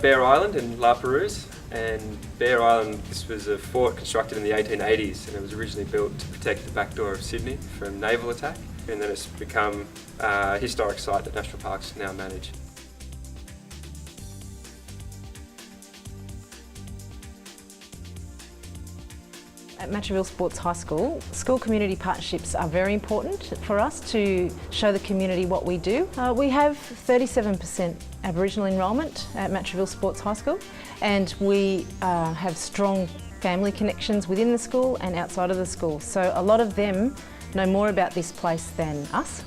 Bear Island in La Perouse, and Bear Island, this was a fort constructed in the 1880s, and it was originally built to protect the back door of Sydney from naval attack, and then it's become a historic site that national parks now manage. At Matraville Sports High School, school community partnerships are very important for us to show the community what we do. We have 37% Aboriginal enrolment at Matraville Sports High School, and we have strong family connections within the school and outside of the school. So a lot of them know more about this place than us,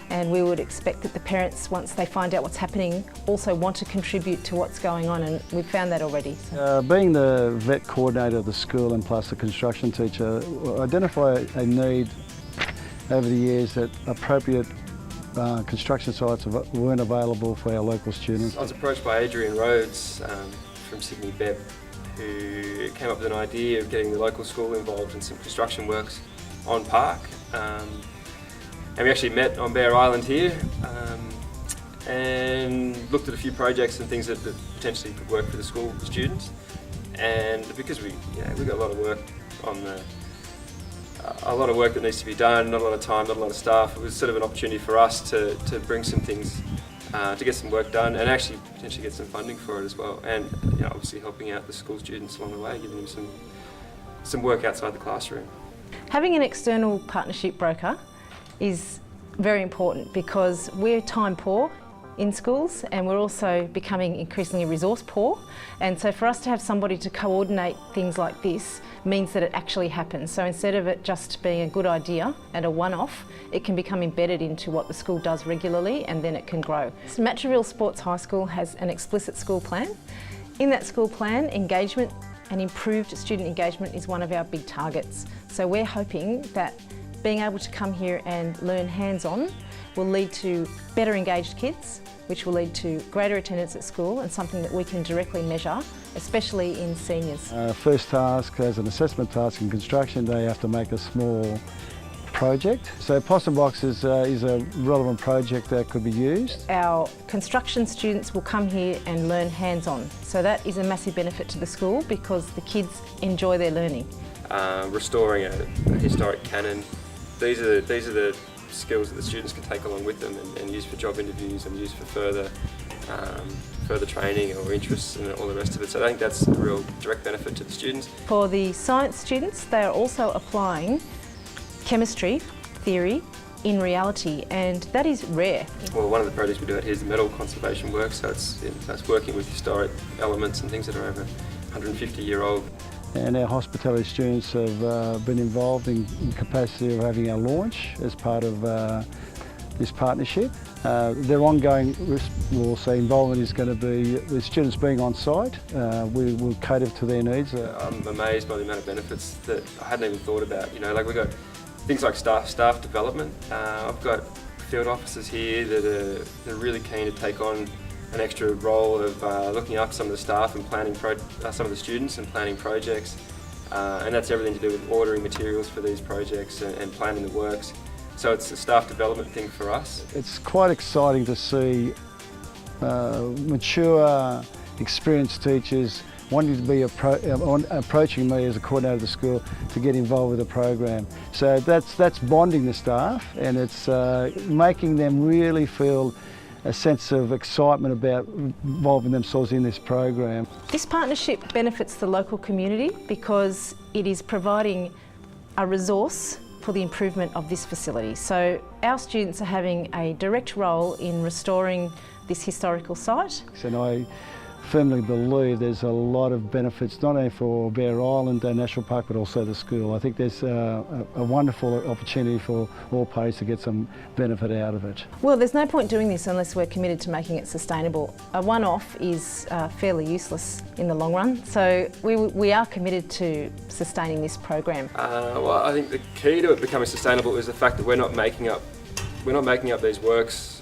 and we would expect that the parents, once they find out what's happening, also want to contribute to what's going on, and we've found that already. So. Being the vet coordinator of the school and plus the construction teacher, identify a need over the years that appropriate construction sites weren't available for our local students. I was approached by Adrian Rhodes from Sydney BEP, who came up with an idea of getting the local school involved in some construction works on park. And we actually met on Bear Island here and looked at a few projects and things that potentially could work for the school students. And because we got a lot of work on a lot of work that needs to be done, not a lot of time, not a lot of staff, it was sort of an opportunity for us to bring some things, to get some work done and actually potentially get some funding for it as well. And obviously helping out the school students along the way, giving them some work outside the classroom. Having an external partnership broker is very important because we're time poor in schools and we're also becoming increasingly resource poor, and so for us to have somebody to coordinate things like this means that it actually happens. So instead of it just being a good idea and a one-off, it can become embedded into what the school does regularly, and then it can grow. So Matraville Sports High School has an explicit school plan. In that school plan, engagement and improved student engagement is one of our big targets. So we're hoping that being able to come here and learn hands-on will lead to better engaged kids, which will lead to greater attendance at school and something that we can directly measure, especially in seniors. First task, as an assessment task in construction, they have to make a small project. So Possum Box is a relevant project that could be used. Our construction students will come here and learn hands-on. So that is a massive benefit to the school because the kids enjoy their learning. Restoring a historic cannon. These are the skills that the students can take along with them and use for job interviews and use for further training or interests and all the rest of it. So I think that's a real direct benefit to the students. For the science students, they are also applying chemistry theory in reality, and that is rare. Well, one of the projects we do out here is the metal conservation work, so it's working with historic elements and things that are over 150-year-old. And our hospitality students have been involved in capacity of having a launch as part of this partnership. Their ongoing involvement is going to be the students being on site. We will cater to their needs. I'm amazed by the amount of benefits that I hadn't even thought about. Like we've got things like staff development. I've got field officers here that are really keen to take on an extra role of looking after some of the staff and planning some of the students and planning projects, and that's everything to do with ordering materials for these projects and planning the works. So it's a staff development thing for us. It's quite exciting to see mature, experienced teachers wanting to be approaching me as a coordinator of the school to get involved with the program. So that's bonding the staff, and it's making them really feel a sense of excitement about involving themselves in this program. This partnership benefits the local community because it is providing a resource for the improvement of this facility. So our students are having a direct role in restoring this historical site. And I firmly believe there's a lot of benefits, not only for Bear Island National Park, but also the school. I think there's a wonderful opportunity for all parties to get some benefit out of it. Well, there's no point doing this unless we're committed to making it sustainable. A one-off is fairly useless in the long run, so we are committed to sustaining this program. Well, I think the key to it becoming sustainable is the fact that we're not making up these works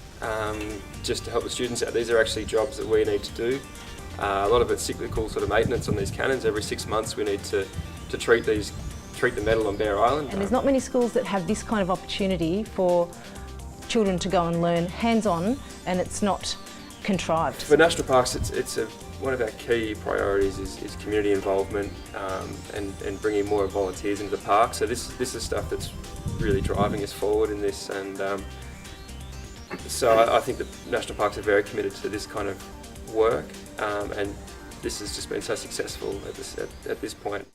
just to help the students out. These are actually jobs that we need to do. A lot of it's cyclical sort of maintenance on these cannons. Every 6 months we need to treat the metal on Bear Island. And there's not many schools that have this kind of opportunity for children to go and learn hands-on, and it's not contrived. For national parks, it's a one of our key priorities is community involvement and bringing more volunteers into the park. So this is stuff that's really driving us forward in this, and so I think the national parks are very committed to this kind of work, and this has just been so successful at this point.